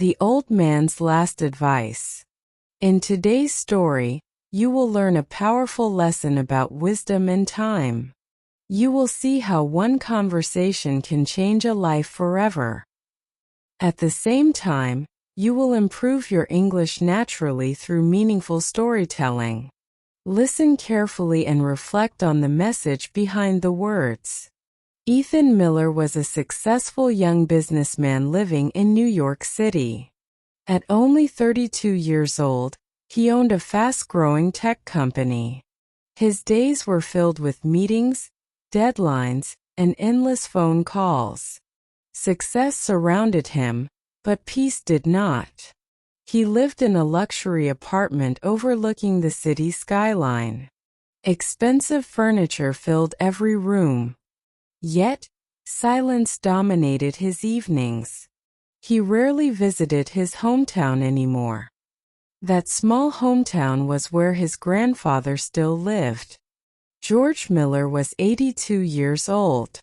The Old Man's Last Advice. In today's story, you will learn a powerful lesson about wisdom and time. You will see how one conversation can change a life forever. At the same time, you will improve your English naturally through meaningful storytelling. Listen carefully and reflect on the message behind the words. Ethan Miller was a successful young businessman living in New York City. At only 32 years old, he owned a fast-growing tech company. His days were filled with meetings, deadlines, and endless phone calls. Success surrounded him, but peace did not. He lived in a luxury apartment overlooking the city skyline. Expensive furniture filled every room. Yet, silence dominated his evenings. He rarely visited his hometown anymore. That small hometown was where his grandfather still lived. George Miller was 82 years old.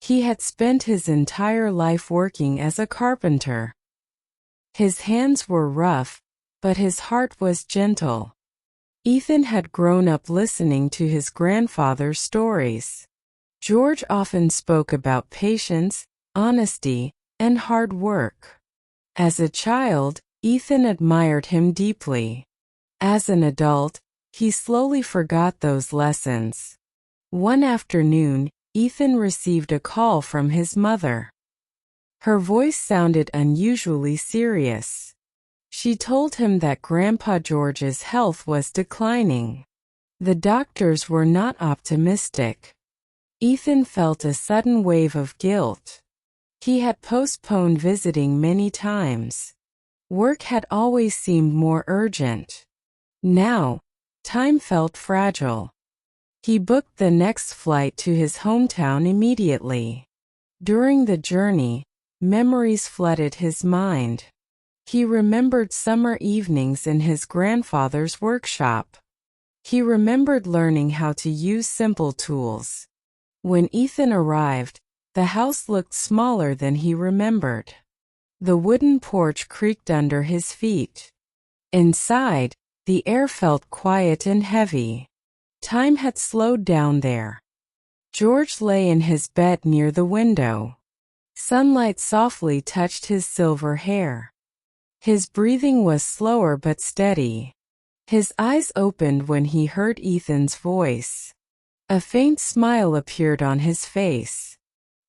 He had spent his entire life working as a carpenter. His hands were rough, but his heart was gentle. Ethan had grown up listening to his grandfather's stories. George often spoke about patience, honesty, and hard work. As a child, Ethan admired him deeply. As an adult, he slowly forgot those lessons. One afternoon, Ethan received a call from his mother. Her voice sounded unusually serious. She told him that Grandpa George's health was declining. The doctors were not optimistic. Ethan felt a sudden wave of guilt. He had postponed visiting many times. Work had always seemed more urgent. Now, time felt fragile. He booked the next flight to his hometown immediately. During the journey, memories flooded his mind. He remembered summer evenings in his grandfather's workshop. He remembered learning how to use simple tools. When Ethan arrived, the house looked smaller than he remembered. The wooden porch creaked under his feet. Inside, the air felt quiet and heavy. Time had slowed down there. George lay in his bed near the window. Sunlight softly touched his silver hair. His breathing was slower but steady. His eyes opened when he heard Ethan's voice. A faint smile appeared on his face.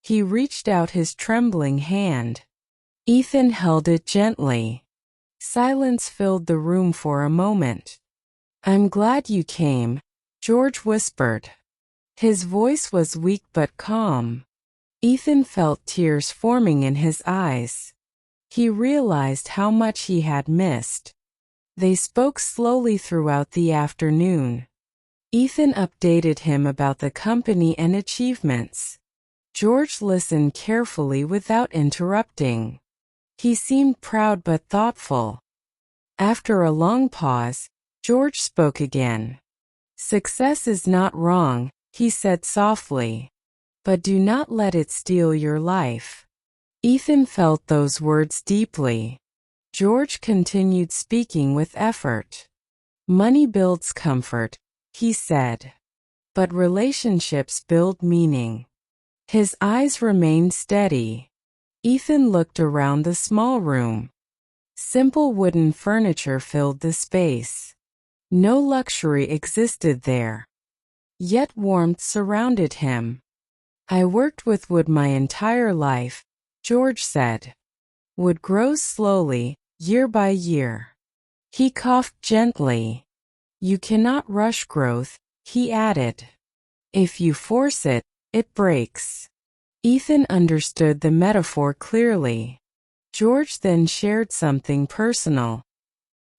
He reached out his trembling hand. Ethan held it gently. Silence filled the room for a moment. "I'm glad you came," George whispered. His voice was weak but calm. Ethan felt tears forming in his eyes. He realized how much he had missed. They spoke slowly throughout the afternoon. Ethan updated him about the company and achievements. George listened carefully without interrupting. He seemed proud but thoughtful. After a long pause, George spoke again. "Success is not wrong," he said softly. "But do not let it steal your life." Ethan felt those words deeply. George continued speaking with effort. "Money builds comfort," he said. "But relationships build meaning." His eyes remained steady. Ethan looked around the small room. Simple wooden furniture filled the space. No luxury existed there. Yet warmth surrounded him. "I worked with wood my entire life," George said. "Wood grows slowly, year by year." He coughed gently. "You cannot rush growth," he added. "If you force it, it breaks." Ethan understood the metaphor clearly. George then shared something personal.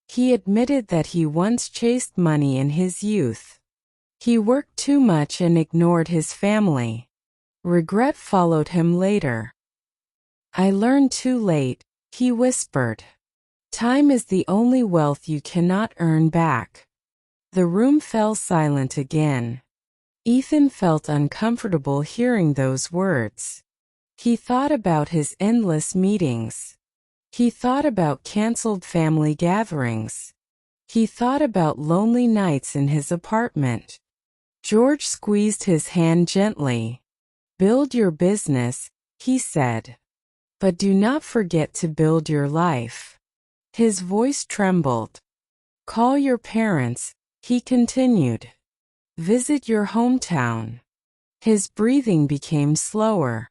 He admitted that he once chased money in his youth. He worked too much and ignored his family. Regret followed him later. "I learned too late," he whispered. "Time is the only wealth you cannot earn back." The room fell silent again. Ethan felt uncomfortable hearing those words. He thought about his endless meetings. He thought about canceled family gatherings. He thought about lonely nights in his apartment. George squeezed his hand gently. "Build your business," he said. "But do not forget to build your life." His voice trembled. "Call your parents," he continued. "Visit your hometown." His breathing became slower.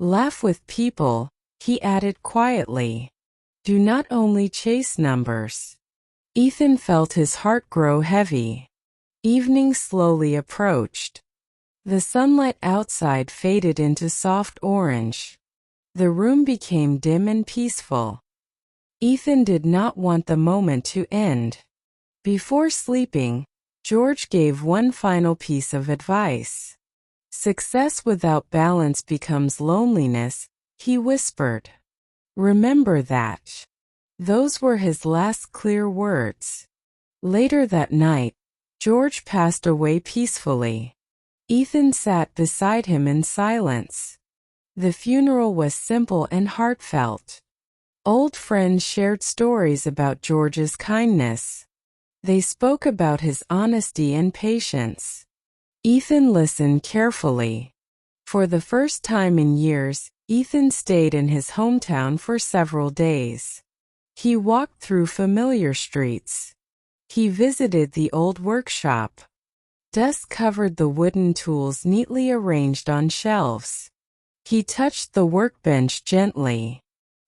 "Laugh with people," he added quietly. "Do not only chase numbers." Ethan felt his heart grow heavy. Evening slowly approached. The sunlight outside faded into soft orange. The room became dim and peaceful. Ethan did not want the moment to end. Before sleeping, George gave one final piece of advice. "Success without balance becomes loneliness," he whispered. "Remember that." Those were his last clear words. Later that night, George passed away peacefully. Ethan sat beside him in silence. The funeral was simple and heartfelt. Old friends shared stories about George's kindness. They spoke about his honesty and patience. Ethan listened carefully. For the first time in years, Ethan stayed in his hometown for several days. He walked through familiar streets. He visited the old workshop. Dust covered the wooden tools neatly arranged on shelves. He touched the workbench gently.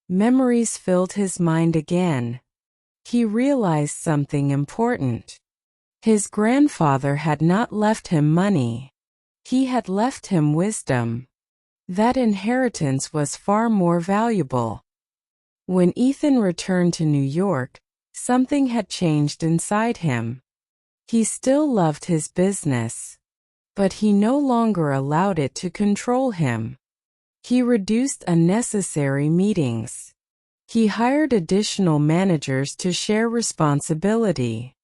Memories filled his mind again. He realized something important. His grandfather had not left him money. He had left him wisdom. That inheritance was far more valuable. When Ethan returned to New York, something had changed inside him. He still loved his business, but he no longer allowed it to control him. He reduced unnecessary meetings. He hired additional managers to share responsibility.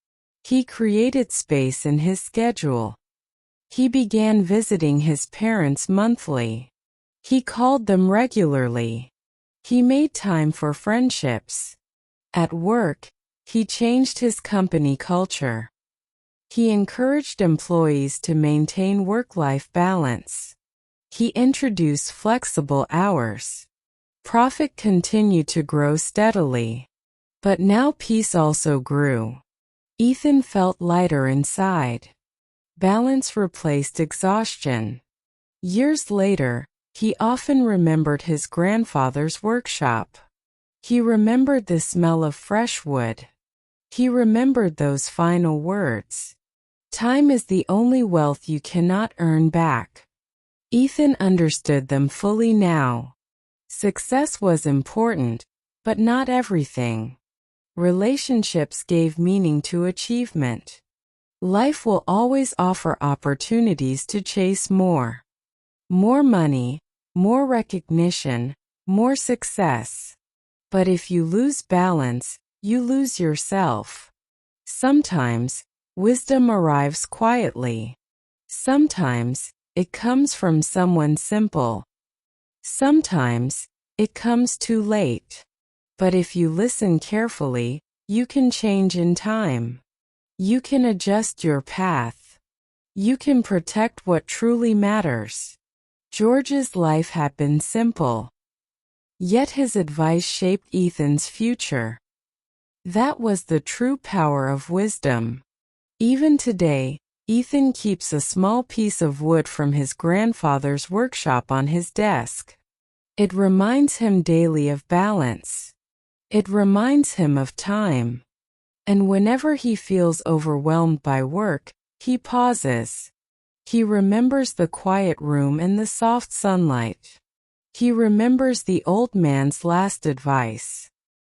He created space in his schedule. He began visiting his parents monthly. He called them regularly. He made time for friendships. At work, he changed his company culture. He encouraged employees to maintain work-life balance. He introduced flexible hours. Profit continued to grow steadily. But now peace also grew. Ethan felt lighter inside. Balance replaced exhaustion. Years later, he often remembered his grandfather's workshop. He remembered the smell of fresh wood. He remembered those final words. "Time is the only wealth you cannot earn back." Ethan understood them fully now. Success was important, but not everything. Relationships gave meaning to achievement. Life will always offer opportunities to chase more. More money, more recognition, more success. But if you lose balance, you lose yourself. Sometimes, wisdom arrives quietly. Sometimes, it comes from someone simple. Sometimes, it comes too late. But if you listen carefully, you can change in time. You can adjust your path. You can protect what truly matters. George's life had been simple. Yet his advice shaped Ethan's future. That was the true power of wisdom. Even today, Ethan keeps a small piece of wood from his grandfather's workshop on his desk. It reminds him daily of balance. It reminds him of time. And whenever he feels overwhelmed by work, he pauses. He remembers the quiet room and the soft sunlight. He remembers the old man's last advice.